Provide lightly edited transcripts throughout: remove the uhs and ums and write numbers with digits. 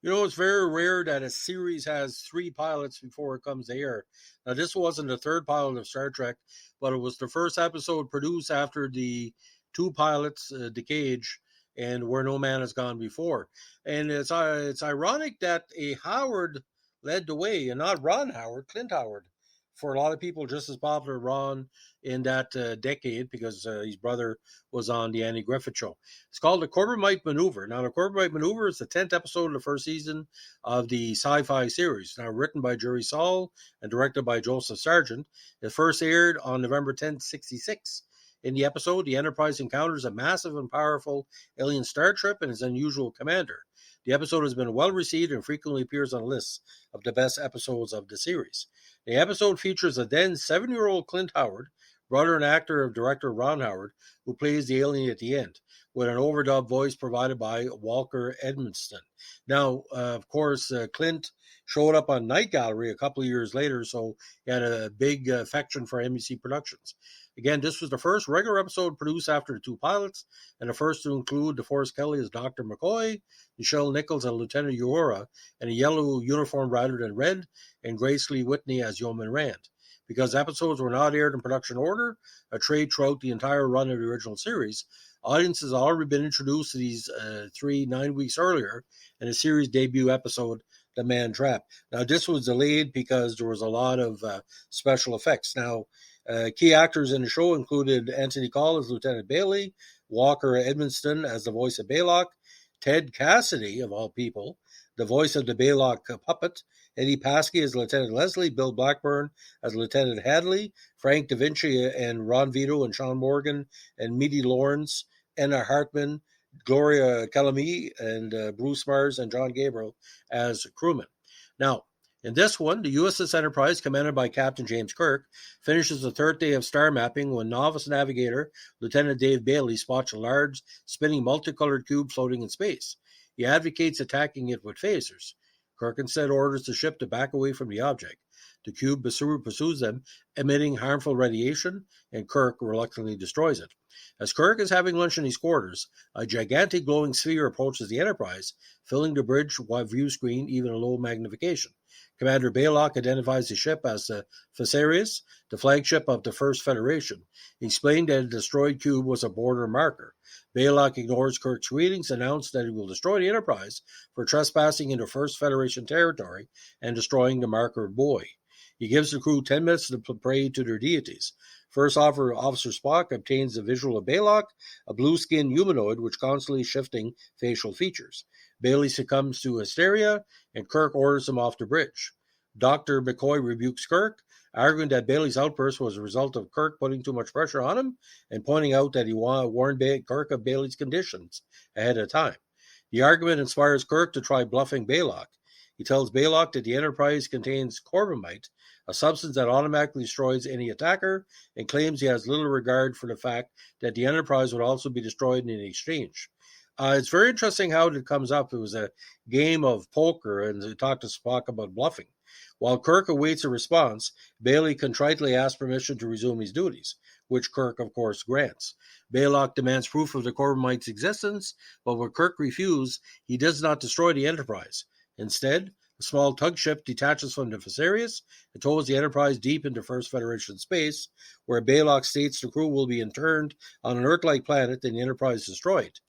It's very rare that a series has three pilots before it comes to air. Now, this wasn't the third pilot of Star Trek, but it was the first episode produced after the two pilots, The Cage and Where No Man Has Gone Before. And it's ironic that a Howard led the way, and not Ron Howard, Clint Howard. For a lot of people, just as popular Ron in that decade because his brother was on the Andy Griffith Show. It's called the Corbomite Maneuver. Now, the Corbomite Maneuver is the 10th episode of the first season of the sci-fi series. Now, written by Jerry Saul and directed by Joseph Sargent. It first aired on November 10th, 1966. In the episode, the Enterprise encounters a massive and powerful alien starship and its unusual commander. The episode has been well received and frequently appears on lists of the best episodes of the series. The episode features a then 7-year-old Clint Howard, brother and actor of director Ron Howard, who plays the alien at the end, with an overdubbed voice provided by Walker Edmondson. Now, of course, Clint showed up on Night Gallery a couple of years later, so he had a big affection for NBC Productions. Again, this was the first regular episode produced after the two pilots, and the first to include DeForest Kelley as Dr. McCoy, Nichelle Nichols as Lieutenant Uhura, and a yellow uniform rather than red, and Grace Lee Whitney as Yeoman Rand. Because episodes were not aired in production order, a trade throughout the entire run of the original series, audiences had already been introduced to these 9 weeks earlier in the series debut episode, The Man Trap. Now, this was delayed because there was a lot of special effects. Now, key actors in the show included Anthony Call as Lieutenant Bailey, Walker Edmondson as the voice of Baylock, Ted Cassidy, of all people, the voice of the Baylock puppet, Eddie Paskey as Lieutenant Leslie, Bill Blackburn as Lieutenant Hadley, Frank Da Vinci and Ron Vito and Sean Morgan and Meaty Lawrence, Enna Hartman, Gloria Calamy, and Bruce Mars and John Gabriel as crewmen. Now, in this one, the USS Enterprise, commanded by Captain James Kirk, finishes the third day of star mapping when novice navigator Lieutenant Dave Bailey spots a large, spinning multicolored cube floating in space. He advocates attacking it with phasers. Kirk instead orders the ship to back away from the object. The cube pursues them, emitting harmful radiation, and Kirk reluctantly destroys it. As Kirk is having lunch in his quarters, a gigantic glowing sphere approaches the Enterprise, filling the bridge view screen even at low magnification. Commander Baylock identifies the ship as the Fesarius, the flagship of the First Federation. He explained that a destroyed cube was a border marker. Baylock ignores Kirk's greetings and announced that he will destroy the Enterprise for trespassing into First Federation territory and destroying the marker buoy. He gives the crew 10 minutes to pray to their deities. First Officer Spock obtains a visual of Baylock, a blue-skinned humanoid with constantly shifting facial features. Bailey succumbs to hysteria, and Kirk orders him off the bridge. Dr. McCoy rebukes Kirk, arguing that Bailey's outburst was a result of Kirk putting too much pressure on him and pointing out that he warned Kirk of Bailey's conditions ahead of time. The argument inspires Kirk to try bluffing Baylock. He tells Baylock that the Enterprise contains Corbomite, a substance that automatically destroys any attacker, and claims he has little regard for the fact that the Enterprise would also be destroyed in exchange. It's very interesting how it comes up. It was a game of poker, and they talked to Spock about bluffing. While Kirk awaits a response, Bailey contritely asks permission to resume his duties, which Kirk, of course, grants. Baylock demands proof of the Corbomite's existence, but when Kirk refuses, he does not destroy the Enterprise. Instead, a small tug ship detaches from the Fesarius and tows the Enterprise deep into First Federation space, where Baylock states the crew will be interned on an Earth-like planet and the Enterprise destroyed.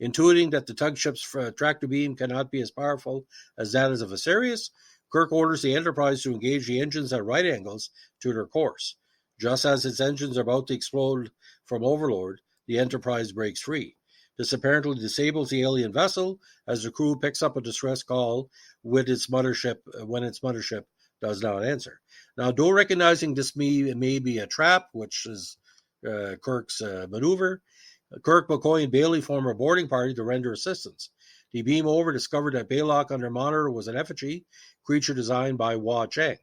Intuiting that the tug ship's tractor beam cannot be as powerful as that of the Fesarius, Kirk orders the Enterprise to engage the engines at right angles to their course. Just as its engines are about to explode from overload, the Enterprise breaks free. This apparently disables the alien vessel as the crew picks up a distress call with its mothership when its mothership does not answer. Now, though recognizing this may be a trap, which is Kirk's maneuver, Kirk, McCoy, and Bailey form a boarding party to render assistance. They beam over, discover that Baylock on their monitor was an effigy, creature designed by Hua Chang.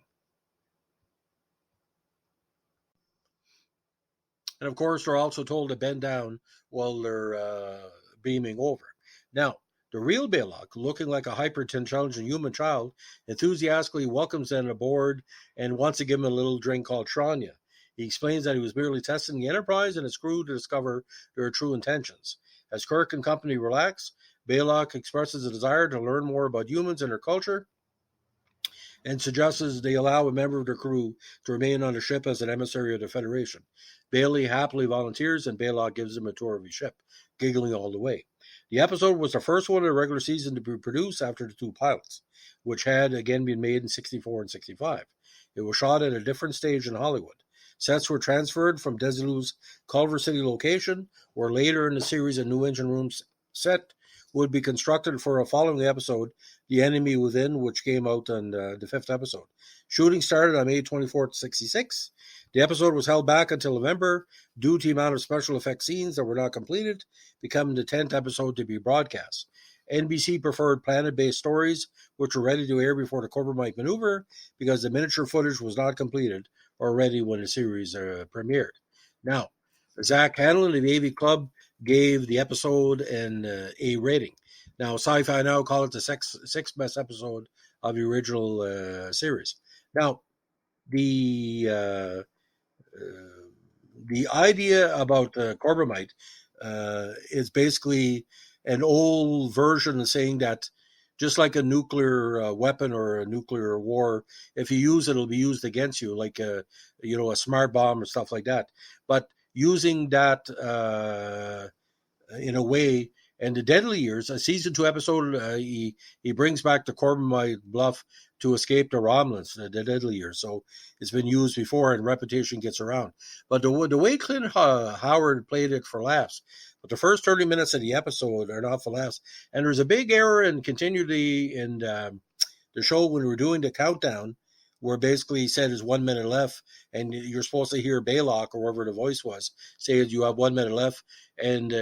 And of course, they're also told to bend down while they're beaming over. Now, the real Baylock, looking like a hyper-intelligent human child, enthusiastically welcomes them aboard and wants to give him a little drink called Tranya. He explains that he was merely testing the Enterprise and its crew to discover their true intentions. As Kirk and company relax, Baylock expresses a desire to learn more about humans and their culture and suggests they allow a member of the crew to remain on the ship as an emissary of the Federation. Bailey happily volunteers, and Baylock gives him a tour of his ship, giggling all the way. The episode was the first one of the regular season to be produced after the 2 pilots, which had again been made in 64 and 65. It was shot at a different stage in Hollywood. Sets were transferred from Desilu's Culver City location, where later in the series a new engine room set would be constructed for a following episode, The Enemy Within, which came out on the 5th episode. Shooting started on May 24th, 66. The episode was held back until November due to the amount of special effects scenes that were not completed, becoming the 10th episode to be broadcast. NBC preferred planet-based stories, which were ready to air before the Corbomite maneuver, because the miniature footage was not completed or ready when the series premiered. Now, Zach Hanlon of the AV Club gave the episode an A rating. Now, Sci-Fi Now call it the sixth best episode of the original series. Now, the idea about Corbomite is basically an old version of saying that just like a nuclear weapon or a nuclear war, if you use it, it'll be used against you, like a smart bomb or stuff like that. But using that in a way, and the Deadly Years, a season 2 episode, he brings back the Corbomite bluff to escape the Romulans, the Deadly Years. So it's been used before, and reputation gets around. But the way Clint Howard played it for laughs, but the first 30 minutes of the episode are not for laughs. And there's a big error and continuity in the show when we were doing the countdown, where basically he said there's 1 minute left, and you're supposed to hear Baylock, or whoever the voice was, say you have 1 minute left, and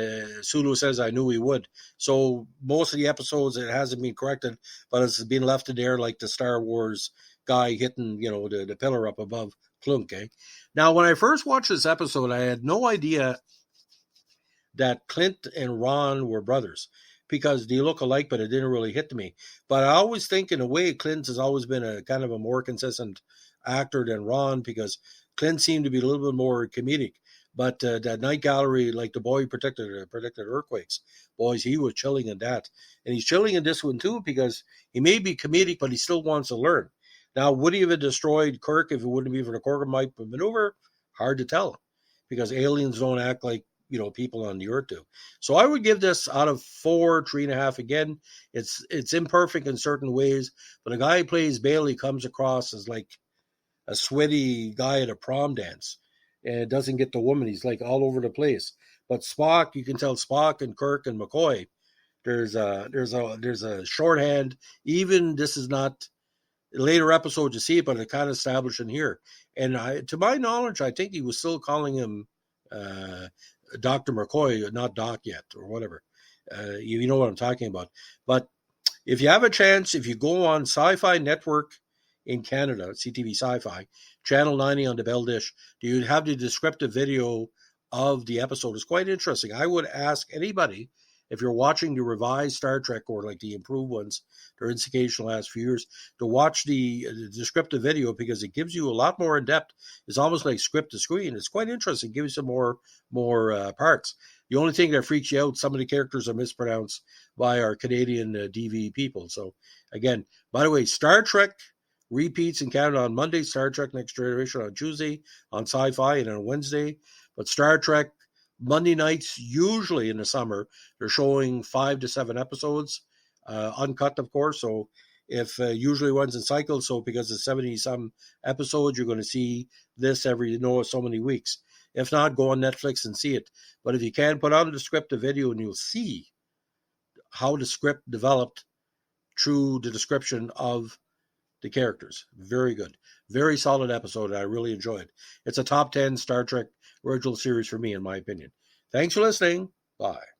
Sulu says, I knew he would. So most of the episodes, it hasn't been corrected, but it's been left in there like the Star Wars guy hitting, the pillar up above Clunk, eh? Now, when I first watched this episode, I had no idea that Clint and Ron were brothers, because they look alike, but it didn't really hit me. But I always think, in a way, Clint has always been a kind of a more consistent actor than Ron, because Clint seemed to be a little bit more comedic. But that Night Gallery, like the boy predicted earthquakes, boys, he was chilling in that. And he's chilling in this one too, because he may be comedic, but he still wants to learn. Now, would he have destroyed Kirk if it wouldn't be for the Corbomite maneuver? Hard to tell, because aliens don't act like people on the earth do. So I would give this out of 4, 3.5. Again, it's imperfect in certain ways, but a guy who plays Bailey comes across as like a sweaty guy at a prom dance, and doesn't get the woman. He's like all over the place. But Spock, you can tell Spock and Kirk and McCoy, there's a shorthand. Even this is not later episodes you see it, but it kind of established in here. And to my knowledge, I think he was still calling him Dr. McCoy, not Doc yet, or whatever. You know what I'm talking about. But if you have a chance, if you go on Sci-Fi Network in Canada, CTV Sci-Fi, Channel 90 on the Bell Dish, do you have the descriptive video of the episode? It's quite interesting. I would ask anybody, if you're watching the revised Star Trek or like the improved ones, they're in syndication the last few years, to watch the descriptive video, because it gives you a lot more in depth. It's almost like script to screen. It's quite interesting. It gives you some more parts. The only thing that freaks you out, some of the characters are mispronounced by our Canadian DV people. So again, by the way, Star Trek repeats in Canada on Monday, Star Trek Next Generation on Tuesday, on Sci-Fi, and on Wednesday. But Star Trek Monday nights, usually in the summer, they're showing 5 to 7 episodes, uncut, of course. So if usually runs in cycles, so because it's 70-some episodes, you're going to see this every so many weeks. If not, go on Netflix and see it. But if you can, put on the descriptive video, and you'll see how the script developed through the description of the characters. Very good. Very solid episode. I really enjoyed. It's a top 10 Star Trek original series for me, in my opinion. Thanks for listening. Bye.